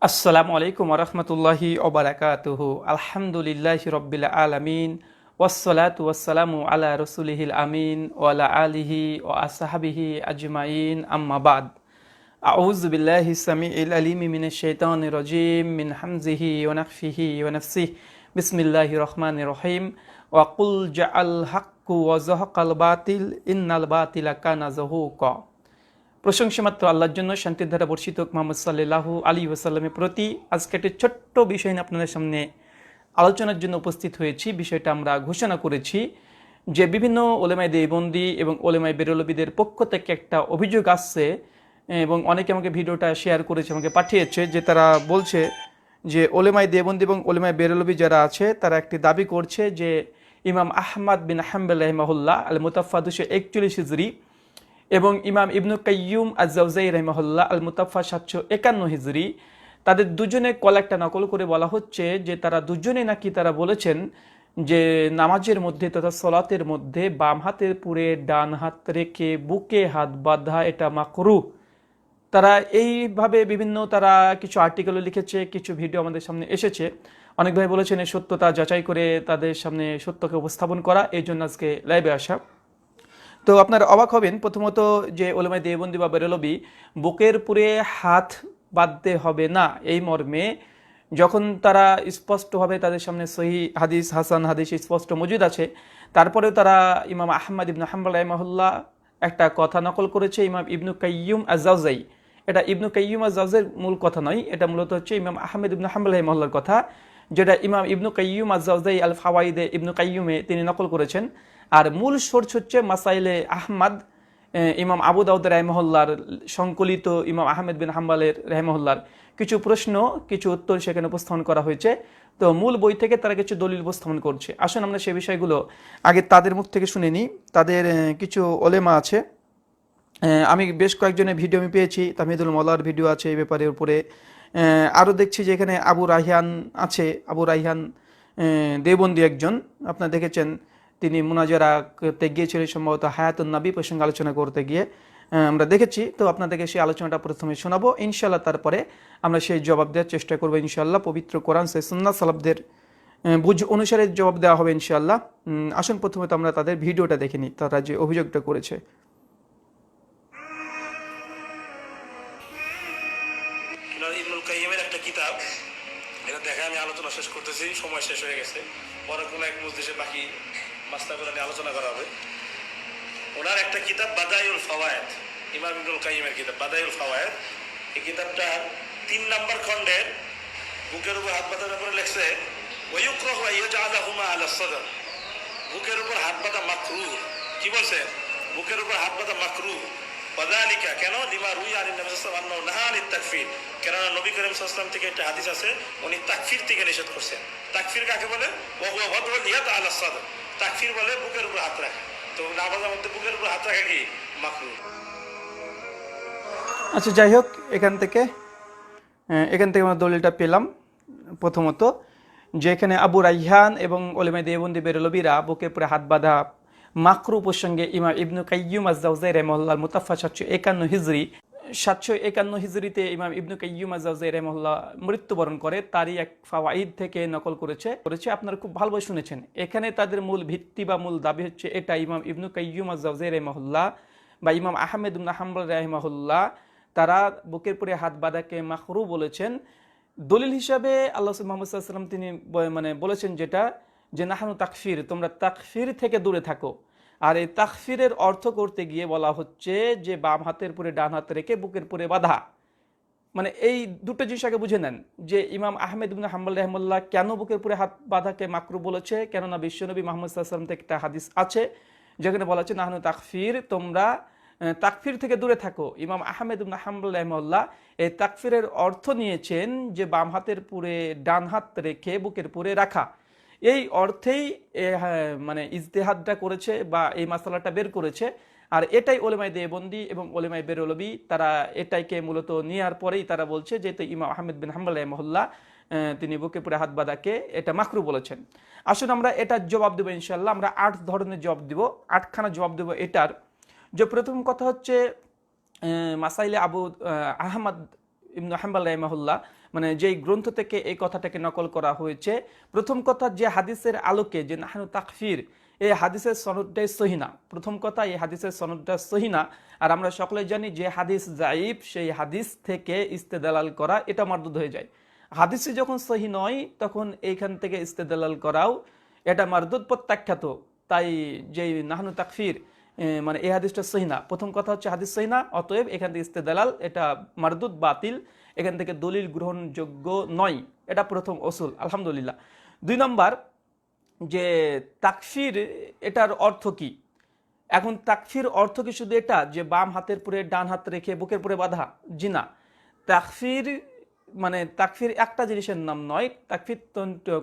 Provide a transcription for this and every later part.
আসসালামু আলাইকুম ওরহমতুল্লাহি ওবারাকাতুহু। আলহামদুলিল্লাহি রব্বিল আলামিন ওয়াসসালাতু ওয়াসসালামু আলা রসুলিহিল আমিন ওয়ালা আলিহি ওয়া আসহাবিহি আজমাইন আম্মা বাদ। আউযু বিল্লাহি সামিউল আলিম মিনাশ শাইতানির রাজিম মিন হামজিহি ওয়া নাফসিহি ওয়া নাফসিহি বিসমিল্লাহির রহমানির রহিম ওয়া কুল জাআল হাক্কু ওয়া যাহাকাল বাতিল ইন্নাল বাতিলা কানা যাহুকা। প্রশংসা মাত্র আল্লাহর জন্য, শান্তির ধারা বর্ষিত মুহাম্মদ সাল্লাল্লাহু আলাইহি ওয়াসাল্লামের প্রতি। আজকে একটি ছোট্ট বিষয় নিয়ে আপনাদের সামনে আলোচনার জন্য উপস্থিত হয়েছি। বিষয়টা আমরা ঘোষণা করেছি যে বিভিন্ন ওলেমায়ে দেওবন্দি এবং ওলেমায়ে বেরলভীদের পক্ষ থেকে একটা অভিযোগ আসছে এবং অনেকে আমাকে ভিডিওটা শেয়ার করেছে, আমাকে পাঠিয়েছে, যে তারা বলছে যে ওলেমায়ে দেওবন্দি এবং ওলেমায়ে বেরলভী যারা আছে তারা একটি দাবি করছে যে ইমাম আহমদ বিন হাম্বল রাহিমাহুল্লাহ আল মুতাওয়াফা 241 হিজরি এবং ইমাম ইবনু কাইয়ুম আজ-জাওজাই রাহিমাহুল্লাহ আল মুতাওয়াফা 751 হিজরি, তাদের দুজনে কয়েকটা নকল করে বলা হচ্ছে যে তারা দুজনে নাকি তারা বলেছেন যে নামাজের মধ্যে তথা সলাতের মধ্যে বাম হাতের পুরে ডান হাত রেখে বুকে হাত বাঁধা এটা মাকরু। তারা এইভাবে বিভিন্ন তারা কিছু আর্টিকেলও লিখেছে, কিছু ভিডিও আমাদের সামনে এসেছে। অনেক ভাই বলেছেন এই সত্যতা যাচাই করে তাদের সামনে সত্যকে উপস্থাপন করা, এই জন্য আজকে লাইভে আসা। তো আপনারা অবাক হবেন প্রথমত যে ওলেমায়ে দেওবন্দি বা বেরলভী বুকের পুরে হাত বাঁধতে হবে না এই মর্মে যখন তারা স্পষ্টভাবে তাদের সামনে সহি হাদিস, হাসান হাদিস স্পষ্ট মজুদ আছে, তারপরেও তারা ইমাম আহমদ ইবনু হাম্বল রাহিমাহুল্লাহ একটা কথা নকল করেছে ইমাম ইবনু কাইয়ুম আজ-জাওজাই। এটা ইবনু কাইয়ুম আজ-জাওজাইর মূল কথা নয়, এটা মূলত হচ্ছে ইমাম আহমদ ইবনু হাম্বল রাহিমাহুল্লাহর কথা, যেটা ইমাম ইবনু কাইয়ুম আজ-জাওজাই আল ফাওয়াইদে ইবনু কাইয়ুমে তিনি নকল করেছেন। আর মূল সোর্স হচ্ছে মাসাইলে আহমদ, ইমাম আবু দাউদ রাহিমাহুল্লাহর সংকলিত ইমাম আহমদ বিন হাম্বলের রাহিমাহুল্লাহর কিছু প্রশ্ন, কিছু উত্তর সেখানে উপস্থাপন করা হয়েছে। তো মূল বই থেকে তারা কিছু দলিল উপস্থাপন করছে। আসুন আমরা সেই বিষয়গুলো আগে তাদের মুখ থেকে শুনে নিই। তাদের কিছু ওলেমা আছে, আমি বেশ কয়েকজনের ভিডিও আমি পেয়েছি, তামিদুল মওলার ভিডিও আছে এই ব্যাপারের উপরে। আরও দেখছি যে এখানে আবু রায়হান আছে, আবু রায়হান দেওবন্দি একজন, আপনারা দেখেছেন তিনি মুনাজারা করতে গিয়েছিলেন সম্ভবত হায়াতুন নবী প্রসঙ্গে আলোচনা করতে গিয়ে আমরা দেখেছি। তো আপনাদেরকে সেই আলোচনাটা প্রথমে শোনাবো ইনশাআল্লাহ, তারপরে আমরা সেই জবাব দেওয়ার চেষ্টা করবো ইনশাআল্লাহ। পবিত্র কোরআন সে সুন্নাহ সালাফদের বুঝ অনুসারে জবাব দেওয়া হবে ইনশাআল্লাহ। আসুন প্রথমে তো আমরা তাদের ভিডিওটা দেখে নিই, তারা যে অভিযোগটা করেছে। ইবনুল কাইয়িমের একটা কিতাব, এটা দেখে আমি আলোচনা শেষ করতেছি, সময় শেষ হয়ে গেছে, পরে কোনো এক মজলিসে বাকি মাসলাগুলো নিয়ে আলোচনা করা হবে। ওনার একটা কিতাব বাদাইউল ফাওয়ায়েদ, ইমাম ইবনুল কাইয়িমের কিতাব বাদাইউল ফাওয়ায়েদ। এই কিতাবটা 3 নম্বর খণ্ডের বুকের উপর হাত বাঁধার ব্যাপারে লেখছে ওয়ায়ুকরাহু আইয়াজআলাহুমা আলা সাদর, বুকের উপর হাত বাঁধা মাকরু। কি বলছে? বুকের উপর হাত বাঁধা মাকরু। ওয়াযালিকা কেন? লিমা রুইয়া আন নবী সাল্লাল্লাহু আলাইহি ওয়াসাল্লাম নাহা আনিত তাকফীর, কেননা নবী করিম সাল্লাল্লাহু আলাইহি ওয়াসাল্লাম থেকে একটা হাদিস আছে, উনি তাকফীর থেকে নিষেধ করছেন। তাকফীর কাকে বলে? ওয়া হুয়া ওয়াদউল ইয়াদ আলা সাদর, তাকফীর বলে বুকের উপর হাত রাখা। তো নামাজের মধ্যে বুকের উপর হাত রাখা কি মাকরু। আচ্ছা, যাই হোক, এখান থেকে আমরা দলিলটা পেলাম প্রথমত যে এখানে আবু রায়হান এবং ওলেমায়ে দেওবন্দি বেরলভীরা বুকের উপরে হাত বাঁধা মাকরু প্রসঙ্গে ইমাম ইবনু কাইয়ুম আজ-জাওজাই রাহিমাহুল্লাহ মুতাওয়াফা 751 হিজরি, 751 হিজরিতে ইমাম ইবনু কাইয়ুম আজ-জাওজাই রাহিমাহুল্লাহ মৃত্যুবরণ করে, তারই এক ফাওয়াইদ থেকে নকল করেছে। আপনারা খুব ভালোভাবে শুনেছেন। এখানে তাদের মূল ভিত্তি বা মূল দাবি হচ্ছে এটা, ইমাম ইবনু কাইয়ুম আজ-জাওজাই রাহিমাহুল্লাহ বা ইমাম আহমদ ইবনু হাম্বল রাহিমাহুল্লাহ তারা বুকের উপরে হাত বাঁধাকে মাকরু বলেছেন। দলিল হিসাবে আল্লাহ মুহাম্মদ সাল্লাল্লাহু আলাইহি ওয়াসাল্লাম তিনি বলেছেন যেটা, যে নাহানু তাকফির, তোমরা তাকফির থেকে দূরে থাকো। আর এই তাকফিরের অর্থ করতে গিয়ে বলা হচ্ছে যে বাম হাতের পুরে ডান হাত রেখে বুকের পুরে বাঁধা। মানে এই দুটো জিনিস আগে বুঝে নেন যে ইমাম আহমদ ইবনে হাম্বল রাহিমাহুল্লাহ কেন বুকের পুরে হাত বাঁধাকে মাকরু বলেছে। কেননা বিশ্বনবী মুহাম্মদ সাল্লাল্লাহু আলাইহি ওয়াসাল্লাম থেকে একটা হাদিস আছে যেখানে বলা হচ্ছে নাহানু তাকফির, তোমরা তাকফির থেকে দূরে থাকো। ইমাম আহমদ ইবনে হাম্বল রাহিমাহুল্লাহ এই তাকফিরের অর্থ নিয়েছেন যে বাম হাতের পুরে ডান হাত রেখে বুকের পুরে রাখা। এই অর্থেই মানে ইজতিহাদটা করেছে বা এই মাসালাটা বের করেছে। আর এটাই ওলেমায়ে দেওবন্দি এবং ওলেমায়ে বেরলভী তারা এটাইকে মূলত নেওয়ার পরেই তারা বলছে যে ইমাম আহমদ বিন হাম্বল রাহিমাহুল্লাহ তিনি বুকে পুরে হাত বাঁধাকে এটা মাকরু বলেছেন। আসুন আমরা এটার জবাব দেবো ইনশাআল্লাহ। আমরা 8 ধরনের জবাব দেব, 8খানা জবাব দেবো এটার। যে প্রথম কথা হচ্ছে মাসাইলে আবু আহমদ ইবনে হাম্বল রাহিমাহুল্লাহ মানে যেই গ্রন্থ থেকে এই কথাটাকে নকল করা হয়েছে, প্রথম কথা যে হাদিসের আলোকে যে নাহনু তাকফির, এই হাদিসের সনদটাই সহি না। প্রথম কথা, এই হাদিসের সনদটা সহি না। আর আমরা সকলে জানি যে হাদিস যায়িফ, সেই হাদিস থেকে ইস্তেদলাল করা এটা মারদুদ হয়ে যায়। হাদিসে যখন সহি নয় তখন এইখান থেকে ইস্তেদলাল করাও এটা মারদুদ, প্রত্যাখ্যাত। তাই যে নাহনু তাকফির মানে এই হাদিসটা সহি না। প্রথম কথা হচ্ছে হাদিস সহি না, অতএব এখান থেকে ইস্তেদলাল এটা মারদুদ, বাতিল, এখান থেকে দলিল গ্রহণযোগ্য নয়। এটা প্রথম অসুল, আলহামদুলিল্লাহ। 2 নম্বর, যে তাকফির এটার অর্থ কি? এখন তাকফির অর্থ কি শুধু এটা যে বাম হাতের পরে ডান হাত রেখে বুকের পরে বাঁধা? জি না। তাকফির মানে তাকফির একটা জিনিসের নাম নয়, তাকফির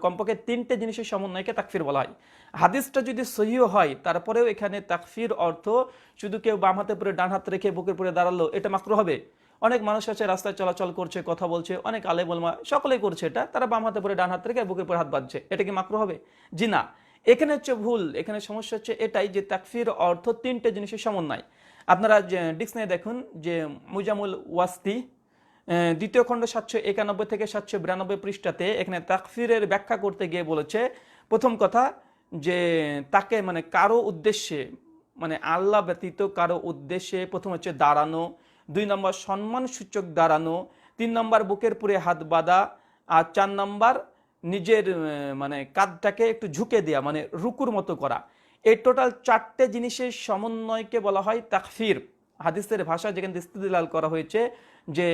কমপক্ষে 3টে জিনিসের সমন্বয়কে তাকফির বলা হয়। হাদিসটা যদি সহিহ হয় তারপরেও এখানে তাকফির অর্থ শুধু কেউ বাম হাতে পরে ডান হাত রেখে বুকের পরে দাঁড়ালো এটা মাকরু হবে। অনেক মানুষ আছে রাস্তায় চলাচল করছে, কথা বলছে, অনেক আলেম ওলামা সকলেই করছে এটা, তারা বাম হাতে পরে ডান হাত রেখে বুকের পরে হাত বাঁধছে, এটা কি মাকরু হবে? জি না। এখানে হচ্ছে ভুল, এখানে সমস্যা হচ্ছে এটাই যে তাকফির অর্থ 3টে জিনিসের সমন্বয়। আপনারা ডিকশনারি দেখুন যে মুজামুল ওয়াস্তি দ্বিতীয় খণ্ড 791 থেকে 792 পৃষ্ঠাতে এখানে তাকফিরের ব্যাখ্যা করতে গিয়ে বলেছে, প্রথম কথা যে তাকে মানে কারো উদ্দেশ্যে, মানে আল্লাহ ব্যতীত কারো উদ্দেশ্যে, প্রথম হচ্ছে দাঁড়ানো, 2 নম্বর সম্মান সূচক দাঁড়ানো, 3 নম্বর বুকের পুরে হাত বাঁধা, আর 4 নম্বর নিজের মানে কাঁধটাকে একটু ঝুঁকে দেওয়া, মানে রুকুর মতো করা। এই টোটাল 4টে জিনিসের সমন্বয়কে বলা হয় তাকফির। হাদিসের ভাষা যেখানে ইস্তেদলাল করা হয়েছে যে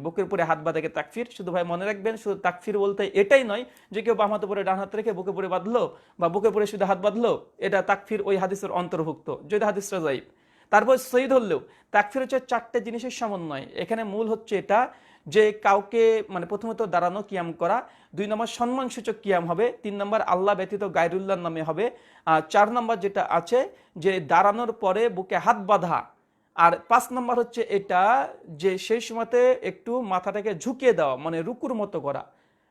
বুকের উপরে হাত বাঁধাকে তাকফির, শুধু ভাই মনে রাখবেন শুধু তাকফির বলতে এটাই নয় যে কেউ বাম হাতে পরে ডান হাত রেখে বুকে পরে বাঁধলো বা বুকে পরে শুধু হাত বাঁধলো, এটা তাকফির ওই হাদিসের অন্তর্ভুক্ত যদি হাদিসটা যায়িফ। তারপর সহি ধরলেও তাকফির হচ্ছে 4টে জিনিসের সমন্বয়। এখানে মূল হচ্ছে এটা যে কাউকে মানে প্রথমত দাঁড়ানো কিয়াম করা, 2 নম্বর সম্মানসূচক কিয়াম হবে, 3 নম্বর আল্লাহ ব্যতীত গায়রুল্লাহর নামে হবে, আর 4 নম্বর যেটা আছে যে দাঁড়ানোর পরে বুকে হাত বাঁধা, আর 5 নম্বর হচ্ছে এটা যে সেই সময়তে একটু মাথাটাকে ঝুঁকিয়ে দেওয়া, মানে রুকুর মতো করা,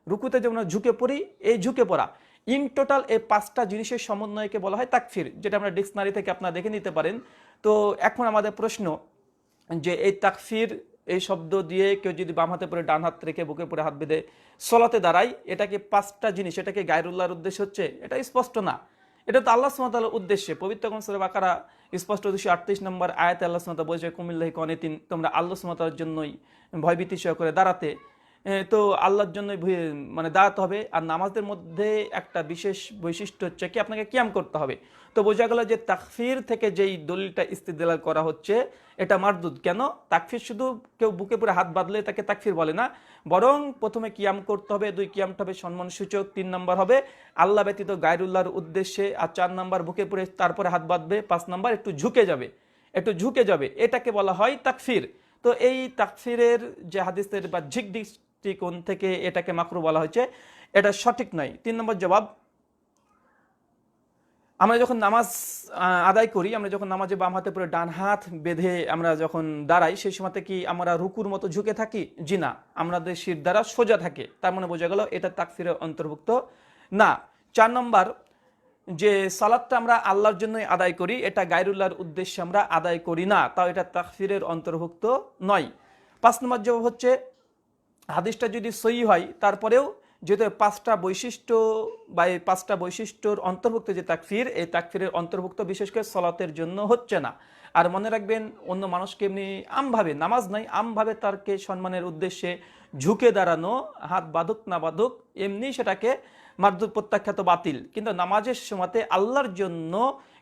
রুকুতে যেমন ঝুঁকে পড়ি এই ঝুঁকে পড়া। ইন টোটাল এই 5টা জিনিসের সমন্বয়কে বলা হয় তাকফির, যেটা আমরা ডিকশনারি থেকে আপনারা দেখে নিতে পারেন। তো এখন আমাদের প্রশ্ন যে এই তাকফির এই শব্দ দিয়ে কেউ যদি বাম হাতে পরে ডান হাত রেখে বুকের পরে হাত বেঁধে সলাতে দাঁড়ায়, এটা কি 5টা জিনিস, এটা কি গায়রুল্লাহর উদ্দেশ্য হচ্ছে? এটা স্পষ্ট না, এটা তো আল্লাহ সুবহানাহু ওয়া তাআলার উদ্দেশ্যে। পবিত্র সূরা বাকারা স্পষ্ট 238 নম্বর আয়াতে আল্লাহ সুবহানাহু ওয়া তাআলা বলেছে কুমিল্লাহি কনিতিন, তোমরা আল্লাহ সুবহানাহু ওয়া তাআলার জন্যই ভয়ভীতি সহকারে দাঁড়াতে। তো আল্লাহর জন্যই মানে দাঁড়াতে হবে। আর নামাজের মধ্যে একটা বিশেষ বৈশিষ্ট্য হচ্ছে কি আপনাকে কিয়াম করতে হবে। তো বোঝা গেল যে তাকফির থেকে যেই দলিলটা ইস্তেদলাল করা হচ্ছে এটা মারদুদ। কেন? তাকফির শুধু কেউ বুকে পুরো হাত বাঁধলে তাকে তাকফির বলে না, বরং প্রথমে কিয়াম করতে হবে, 2 কিয়ামটা হবে সম্মানসূচক, 3 নম্বর হবে আল্লাহ ব্যতীত গায়রুল্লাহর উদ্দেশ্যে, আর 4 নম্বর বুকে পুরে তারপরে হাত বাঁধবে, 5 নম্বর একটু ঝুঁকে যাবে, একটু ঝুঁকে যাবে, এটাকে বলা হয় তাকফির। তো এই তাকফিরের যে হাদিসের বাহ্যিক দৃষ্টিকোণ থেকে এটাকে মাকরু বলা হয়েছে, এটা সঠিক নয়। 3 নম্বর জবাব, আমরা যখন নামাজ আদায় করি, আমরা যখন নামাজে বাম হাতে পরে ডান হাত বেঁধে আমরা যখন দাঁড়াই, সেই সময়তে কি আমরা রুকুর মতো ঝুঁকে থাকি? জি না, আমাদের শির দ্বারা সোজা থাকে। তার মানে বোঝা গেল এটা তাকফিরের অন্তর্ভুক্ত না। 4 নম্বর, যে সালাতটা আমরা আল্লাহর জন্যই আদায় করি, এটা গায়রুল্লাহর উদ্দেশ্যে আমরা আদায় করি না, তাও এটা তাকফিরের অন্তর্ভুক্ত নয়। 5 নম্বর জবাব হচ্ছে হাদিসটা যদি সহি হয় তারপরেও যেহেতু 5টা বৈশিষ্ট্য বা এই 5টা বৈশিষ্ট্যর অন্তর্ভুক্ত যে তাকফির, এই তাকফিরের অন্তর্ভুক্ত বিশেষ করে সলাতের জন্য হচ্ছে না। আর মনে রাখবেন অন্য মানুষকে এমনি আমভাবে, নামাজ নাই আমভাবে তারকে সম্মানের উদ্দেশ্যে ঝুঁকে দাঁড়ানো, হাত বাঁধুক না বাঁধুক এমনি সেটাকে মারদুদ, প্রত্যাখ্যাত, বাতিল। কিন্তু নামাজের সময়তে আল্লাহর জন্য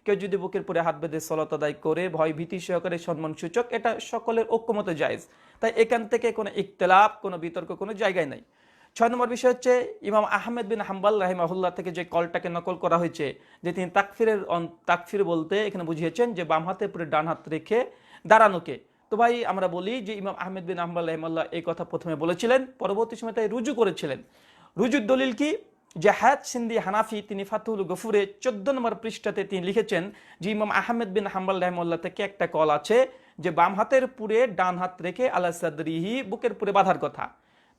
কেউ যদি বুকের পরে হাত বেঁধে সলাত আদায় করে ভয় ভীতি সহকারে সম্মান সূচক, এটা সকলের ঐক্যমতে জায়েজ। তাই এখান থেকে কোনো ইখতিলাফ, কোনো বিতর্ক কোনো জায়গায় নাই। 6 নম্বর বিষয় হচ্ছে ইমাম আহমেদ বিন হাম্বল রাহিমাহুল্লাহ থেকে যে কলটাকে নকল করা হয়েছে যে তিনি তাকফির বলতে এখানে বুঝিয়েছেন যে বাম হাতে পরে ডান হাত রেখে দাঁড়ানোকে। তো ভাই আমরা বলি যে ইমাম আহমেদ বিন হাম্বল রাহিমাহুল্লাহ এই কথা প্রথমে বলেছিলেন, পরবর্তী সময় তাই রুজু করেছিলেন। রুজুর দলিল কি? যে হায়াত সিন্দি হানাফি তিনি ফাতুহুল গফুরে 14 নম্বর পৃষ্ঠাতে তিনি লিখেছেন যে ইমাম আহমেদ বিন হাম্বল রাহিমাহুল্লাহ থেকে একটা কল আছে যে বাম হাতের পুরে ডান হাত রেখে আলা সাদরিহি বুকের পুরে বাঁধার কথা।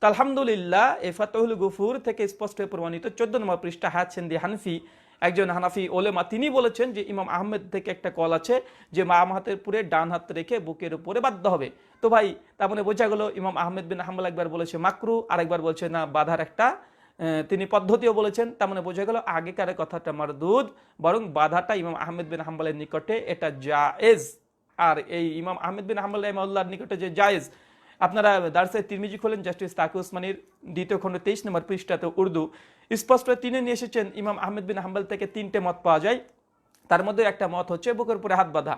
তো আলহামদুলিল্লাহ এই ফাতুহুল গফুর থেকে স্পষ্ট প্রমাণিত 14 নম্বর পৃষ্ঠা হায়াত সিন্দি হানফি একজন হানাফি ওলেমা তিনি বলেছেন যে ইমাম আহমেদ থেকে একটা কল আছে যে বাম হাতের পুরে ডান হাত রেখে বুকের উপরে বাঁধতে হবে। তো ভাই তার মানে বোঝা গেল ইমাম আহমেদ বিন হাম্বল একবার বলেছে মাকরু, আরেকবার বলছে না বাধার একটা তিনি পদ্ধতিও বলেছেন। তার মানে বোঝা গেল আগেকার কথাটা মারদুদ, বরং বাধাটা ইমাম আহমেদ বিন হাম্বলের নিকটে এটা জায়েজ। আর এই ইমাম আহমেদ বিন হাম্বল রাহিমাহুল্লাহর নিকটে যে জায়েজ, আপনারা দারসে তিরমিজি খোলেন, জাস্টিস তাকি উসমানীর 2য় খণ্ড 23 নম্বর পৃষ্ঠাতে উর্দু স্পষ্ট তিনি নিয়ে এসেছেন ইমাম আহমেদ বিন হাম্বল থেকে 3টে মত পাওয়া যায়। তার মধ্যে একটা মত হচ্ছে বুকের উপরে হাত বাঁধা।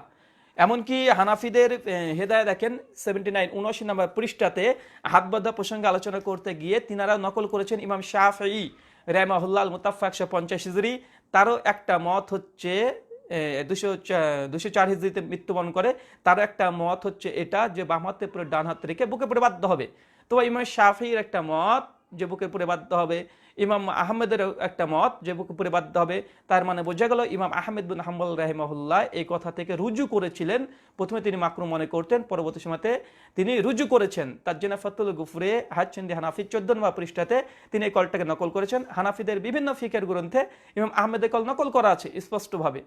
এমনকি হানাফিদের হেদায়া দেখেন 79 নম্বর পৃষ্ঠাতে হাত বাঁধা প্রসঙ্গে আলোচনা করতে গিয়ে তিনারা নকল করেছেন ইমাম শাফিঈ রাহিমাহুল্লাহ মুতাফা 150 হিজরি, তারও একটা মত হচ্ছে 204 হিজরিতে মৃত্যুবরণ করে, তারও একটা মত হচ্ছে এটা যে বাম হাতে পুরো ডান হাত রেখে বুকে পরে বাধ্য হবে। তো ইমাম শাফিঈর একটা মত যে বুকের উপরে বাধ্য হবে, ইমাম আহমেদের একটা মত যে বুকের উপরে বাধ্য হবে। তার মানে বোঝা গেল ইমাম আহমেদ বিন হাম্বল রাহিমাহুল্লাহ এই কথা থেকে রুজু করেছিলেন। প্রথমে তিনি মাকরু মনে করতেন, পরবর্তী সময়তে তিনি রুজু করেছেন। তার জন্য ফাতুল গুফরে হাজচন্দি হানাফি 14 নম্বর পৃষ্ঠাতে তিনি এই কলটাকে নকল করেছেন। হানাফিদের বিভিন্ন ফিকের গ্রন্থে ইমাম আহমেদের কল নকল করা আছে স্পষ্টভাবে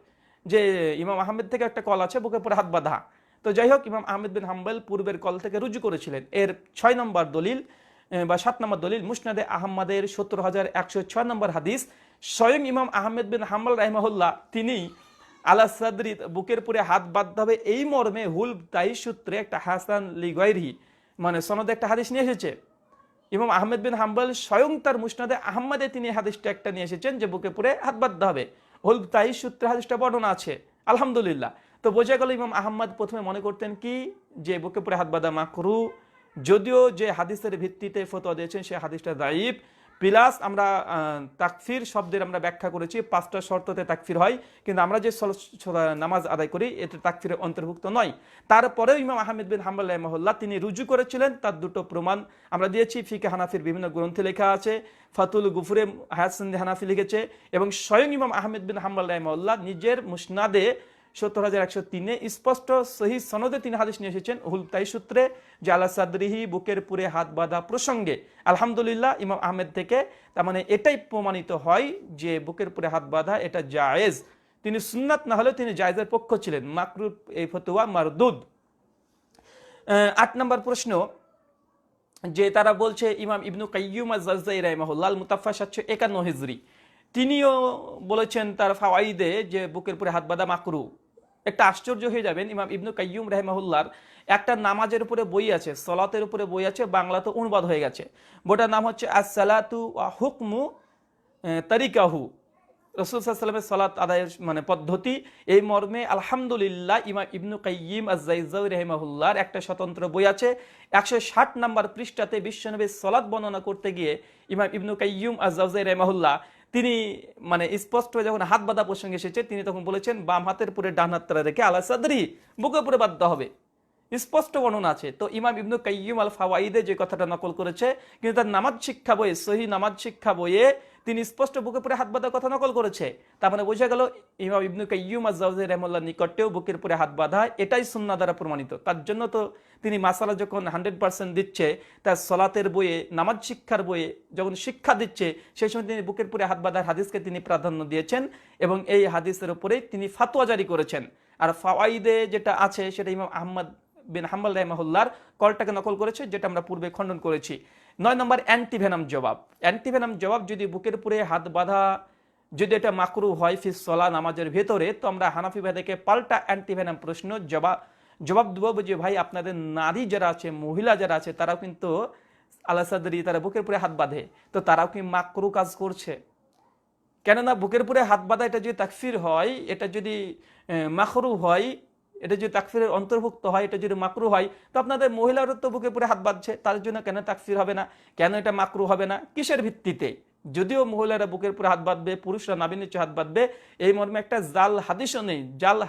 যে ইমাম আহমেদ থেকে একটা কল আছে বুকের উপরে হাত বাঁধা। তো যাই হোক, ইমাম আহমেদ বিন হাম্বল পূর্বের কল থেকে রুজু করেছিলেন। এর 6 নম্বর দলিল বা 7 নম্বর দলিল মুসনাদে আহমদের 17,106 নম্বর হাদিস। স্বয়ং ইমাম আহমেদ বিন হাম্বল রাহিমাহুল্লাহ তিনি আলা সাদরি বুকের উপরে হাত বাঁধতে হবে এই মর্মে হুল তাই সূত্রে একটা হাসান লিগাইরি মানে সনদে একটা হাদিস নিয়ে এসেছে। ইমাম আহমেদ বিন হাম্বল স্বয়ং তার মুসনাদে আহমদে তিনি হাদিসটা একটা নিয়ে এসেছেন যে বুকে পরে হাত বাঁধতে হবে, হুল তাই সূত্রে হাদিসটা বর্ণনা আছে। আলহামদুলিল্লাহ। তো বোঝা গেল ইমাম আহমদ প্রথমে মনে করতেন কি যে বুকে পরে হাত বাঁধা মাকরু, যদিও যে হাদিসের ভিত্তিতে ফতোয়া দিয়েছেন সে হাদিসটা দাইফ। প্লাস আমরা তাকফির শব্দের আমরা ব্যাখ্যা করেছি 5টা শর্ততে তাকফির হয়, কিন্তু আমরা যে নামাজ আদায় করি এতে তাকফিরের অন্তর্ভুক্ত নয়। তারপরেও ইমাম আহমেদ বিন হাম্বল রাহিমাহুল্লাহ তিনি রুজু করেছিলেন, তার 2টো প্রমাণ আমরা দিয়েছি। ফিকে হানাফির বিভিন্ন গ্রন্থে লেখা আছে, ফাতুল গুফরে হাসান হানাফি লিখেছে, এবং স্বয়ং ইমাম আহমেদ বিন হাম্বল রাহিমাহুল্লাহ নিজের মুসনাদে 17,103 স্পষ্ট সহি সনদে তিনি হাদিস নিয়ে এসেছেন হুল তাই সূত্রে যে আলা সাদরিহি বুকের পুরে হাত বাঁধা প্রসঙ্গে। আলহামদুলিল্লাহ ইমাম আহমেদ থেকে তার মানে এটাই প্রমাণিত হয় যে বুকের পুরে হাত বাঁধা এটা জায়েজ। তিনি সুন্নাত না হলেও তিনি জায়েজের পক্ষ ছিলেন, মাকরু এই ফতোয়া মারদুদ। 8 নম্বর প্রশ্ন যে তারা বলছে ইমাম ইবনু কাইয়্যুম আজ-জাযযায়ী রাহিমাহুল্লাহ মুতাফা 751 হিজরি তিনিও বলেছেন তার ফাওয়াইদে যে বুকের উপরে হাত বাঁধা মাকরু। একটা আশ্চর্য হয়ে যাবেন, ইমাম ইবনু কাইয়্যুম রাহিমাহুল্লাহর একটা নামাজের উপরে বই আছে, সলাতের উপরে বই আছে, বাংলাতে অনুবাদ হয়ে গেছে। বইটার নাম হচ্ছে আস-সালাতু ওয়া হুকমু তারিকাহু, রাসূল সাল্লাল্লাহু আলাইহি ওয়াসাল্লামের সালাত আদায়ের মানে পদ্ধতি। এই মর্মে আলহামদুলিল্লাহ ইমাম ইবনু কাইয়্যিম আজ-জাযযায়ী রাহিমাহুল্লাহর একটা স্বতন্ত্র বই আছে। 160 নম্বর পৃষ্ঠাতে বিশ্বনবীর সালাত বর্ণনা করতে গিয়ে ইমাম ইবনু কাইয়্যিম আজ-জাযযায়ী রাহিমাহুল্লাহ তিনি মানে স্পষ্ট যখন হাত বাঁধা প্রসঙ্গে এসেছে তিনি তখন বলেছেন বাম হাতের উপরে ডান হাতটা রেখে আলা সাদরি বুকের উপরে বাঁধতে হবে, স্পষ্ট বর্ণনা আছে। তো ইমাম ইবনু কাইয়্যিম আল ফাওয়াইদে যে কথাটা নকল করেছে, কিন্তু তার নামাজ শিক্ষা বইয়ে সহি নামাজ শিক্ষা বইয়ে তিনি স্পষ্ট বুকের উপরে হাত বাঁধার কথা নকল করেছে। তার মানে বোঝা গেল ইমাম ইবনু কাইয়্যিম আজ-জাযযায়ী রাহিমাহুল্লাহর নিকটেও বুকের উপরে হাত বাঁধা এটাই সুন্নাহ দ্বারা প্রমাণিত। তার জন্য তো তিনি মাসালা যখন 100% দিচ্ছে, তার সলাতের বইয়ে নামাজ শিক্ষার বইয়ে যখন শিক্ষা দিচ্ছে সেই সময় তিনি বুকের উপরে হাত বাঁধার হাদিসকে তিনি প্রাধান্য দিয়েছেন এবং এই হাদিসের উপরেই তিনি ফাতোয়া জারি করেছেন। আর ফাওয়াইদে যেটা আছে সেটা ইমাম আহমদ বিন হাম্বল রাহিমাহুল্লাহর কলটাকে নকল করেছে, যেটা আমরা পূর্বে খণ্ডন করেছি। 9 নম্বর অ্যান্টিভেনাম জবাব। অ্যান্টিভেনাম জবাব, যদি বুকের উপরে হাত বাঁধা যদি এটা মাকরু হয় ফি সলা নামাজের ভেতরে, তো আমরা হানাফি ভাইদেরকে পাল্টা অ্যান্টিভেনাম প্রশ্ন জবাব দেবো যে ভাই আপনাদের নারী যারা আছে, মহিলা যারা আছে, তারাও কিন্তু আলা সাদরি তারা বুকের উপরে হাত বাঁধে, তো তারাও কি মাকরু কাজ করছে? কেননা বুকের উপরে হাত বাঁধা এটা যদি তাকফির হয়, এটা যদি মাকরু হয়, এটা যদি তাকফিরের অন্তর্ভুক্ত হয়, এটা যদি মাকরু হয়, তো আপনাদের মহিলারও তো বুকের উপরে হাত বাঁধছে, তার জন্য কেন তাকফির হবে না? কেন এটা মাকরু হবে না? কিসের ভিত্তিতে? যদিও মহিলারা বুকের উপরে হাত বাঁধবে, পুরুষরা নাভির নিচে হাত বাঁধবে, এই মর্মে একটা জাল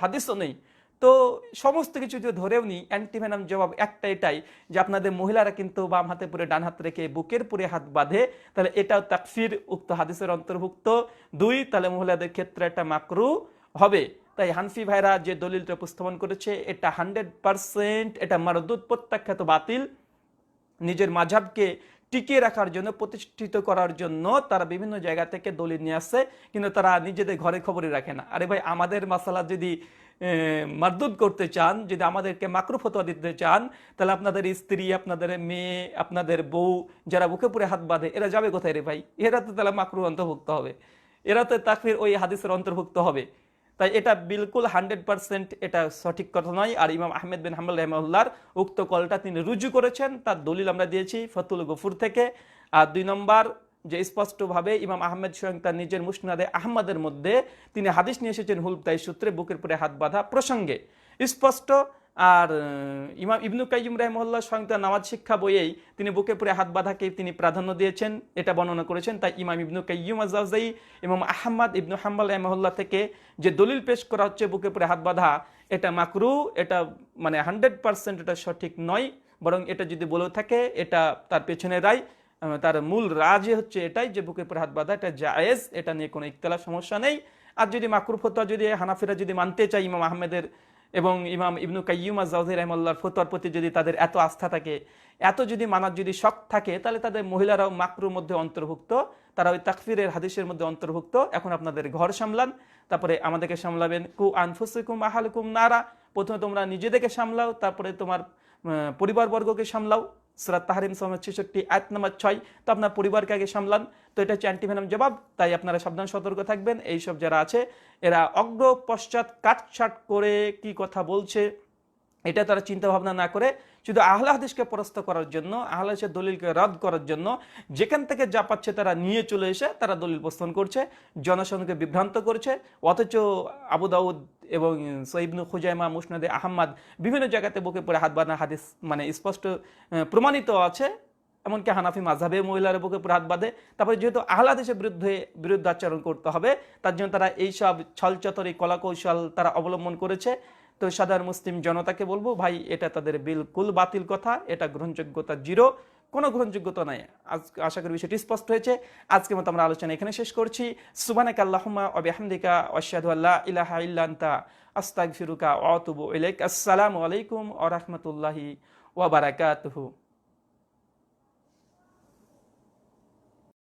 হাদিসও নেই। তো সমস্ত কিছু যদি ধরেও নি, অ্যান্টিভেনাম জবাব একটা এটাই যে আপনাদের মহিলারা কিন্তু বাম হাতে পরে ডান হাত রেখে বুকের পরে হাত বাঁধে, তাহলে এটাও তাকফির উক্ত হাদিসের অন্তর্ভুক্ত। 2, তাহলে মহিলাদের ক্ষেত্রে একটা মাকরু হবে। তাই হানফি ভাইরা যে দলিলটা উপস্থাপন করেছে এটা 100% এটা মারদুদ, প্রত্যাখ্যাত, বাতিল। নিজের মাযহাবকে টিকিয়ে রাখার জন্য, প্রতিষ্ঠিত করার জন্য তারা বিভিন্ন জায়গা থেকে দলিল নিয়ে আসছে, কিন্তু তারা নিজেদের ঘরে খবরই রাখে না। আরে ভাই, আমাদের মাসালা যদি মারদুদ করতে চান, যদি আমাদেরকে মাকরু ফতোয়া দিতে চান, তাহলে আপনাদের স্ত্রী, আপনাদের মেয়ে, আপনাদের বউ যারা বুকে পুরে হাত বাঁধে, এরা যাবে কোথায় রে ভাই? এরা তো তাহলে মাকরু অন্তর্ভুক্ত হবে, এরা তো তাকফির ওই হাদিসের অন্তর্ভুক্ত হবে। তাই এটা বিলকুল 100% এটা সঠিক কথা নয়। আর ইমাম আহমেদ বিন হাম্বল রাহিমাহুল্লাহর উক্ত কলটা তিনি রুজু করেছেন, তার দলিল আমরা দিয়েছি ফতুল গফুর থেকে। আর 2 নম্বর, যে স্পষ্টভাবে ইমাম আহমেদ স্বয়ং তার নিজের মুসনাদে আহমদের মধ্যে তিনি হাদিস নিয়ে এসেছেন হুলতাই সূত্রে বুকের পরে হাত বাঁধা প্রসঙ্গে স্পষ্ট। আর ইমাম ইবনু কাইয়িম রাহিমাহুল্লাহ স্বয়ং তার নামাজ শিক্ষা বইয়েই তিনি বুকের পরে হাত বাঁধাকে তিনি প্রাধান্য দিয়েছেন, এটা বর্ণনা করেছেন। তাই ইমাম ইবনু কাইয়িম আজ-জাওজাই, ইমাম আহমদ ইবনু হাম্বল রাহিমাহুল্লাহ থেকে যে দলিল পেশ করা হচ্ছে বুকের পরে হাত বাঁধা এটা মাকরু, এটা মানে 100% এটা সঠিক নয়। বরং এটা যদি বলেও থাকে, এটা তার পেছনে রায়, তার মূল রাজে হচ্ছে এটাই যে বুকের পরে হাত বাঁধা এটা জায়েজ, এটা নিয়ে কোনো ইখতিলাফ সমস্যা নেই। আর যদি মাকরু ফতোয়া যদি হানাফিরা যদি মানতে চায় ইমাম আহমেদের এবং ইমাম ইবনু কাইয়িম আজ-জাওজাই রাহিমাহুল্লাহর ফতোয়ার প্রতি যদি তাদের এত আস্থা থাকে, এত যদি মানার যদি শখ থাকে, তাহলে তাদের মহিলারাও মাকরুর মধ্যে অন্তর্ভুক্ত, তারা ওই তাকফিরের হাদিসের মধ্যে অন্তর্ভুক্ত। এখন আপনাদের ঘর সামলান, তারপরে আমাদেরকে সামলাবেন। কু আনফুসিকুম আহলিকুম নারা, প্রথমে তোমরা নিজেদেরকে সামলাও, তারপরে তোমার পরিবারবর্গকে সামলাও। সূরা তাহরিম 66 আয়াত নম্বর 6। তো আপনার পরিবারকে আগে সামলান। তো এটা হচ্ছে অ্যান্টিভেনাম জবাব। তাই আপনারা সাবধান সতর্ক থাকবেন। এইসব যারা আছে এরা অগ্র পশ্চাৎ কাটছাট করে কি কথা বলছে এটা তারা চিন্তা ভাবনা না করে শুধু আহলে হাদিসকে পরাস্ত করার জন্য, আহলে হাদিসের দলিলকে রদ করার জন্য যেখান থেকে যা পাচ্ছে তারা নিয়ে চলে এসে তারা দলিল উপস্থাপন করছে, জনসাধারণকে বিভ্রান্ত করছে। অথচ আবু দাউদ এবং সহিহ ইবনে খুজাইমা, মুসনাদে আহমদ বিভিন্ন জায়গাতে বুকে পড়ে হাত বাঁধা হাদিস মানে স্পষ্ট প্রমাণিত আছে। এমনকি হানাফি মাযহাবে মহিলার বুকে পড়ে হাত বাঁধে। তারপরে যেহেতু আহলে হাদিসের বিরুদ্ধে আচরণ করতে হবে, তার জন্য তারা এইসব ছলচতরি কলাকৌশল তারা অবলম্বন করেছে। তো সাধারণ মুসলিম জনতাকে বলবো, ভাই এটা তাদের বিলকুল বাতিল কথা, এটা গ্রহণযোগ্যতা জিরো, কোনো গ্রহণযোগ্যতা নাই। আশা করি বিষয়টি স্পষ্ট হয়েছে। আজকের মতো আমরা আলোচনা এখানে শেষ করছি। সুবহানাকা আল্লাহুম্মা ওয়া বিহামদিকা আশহাদু আল্লা ইলাহা ইল্লা আনতা আস্তাগফিরুকা ওয়া আতুবু ইলাইক। আসসালামু আলাইকুম ওয়া রাহমাতুল্লাহি ওয়া বারাকাতুহু।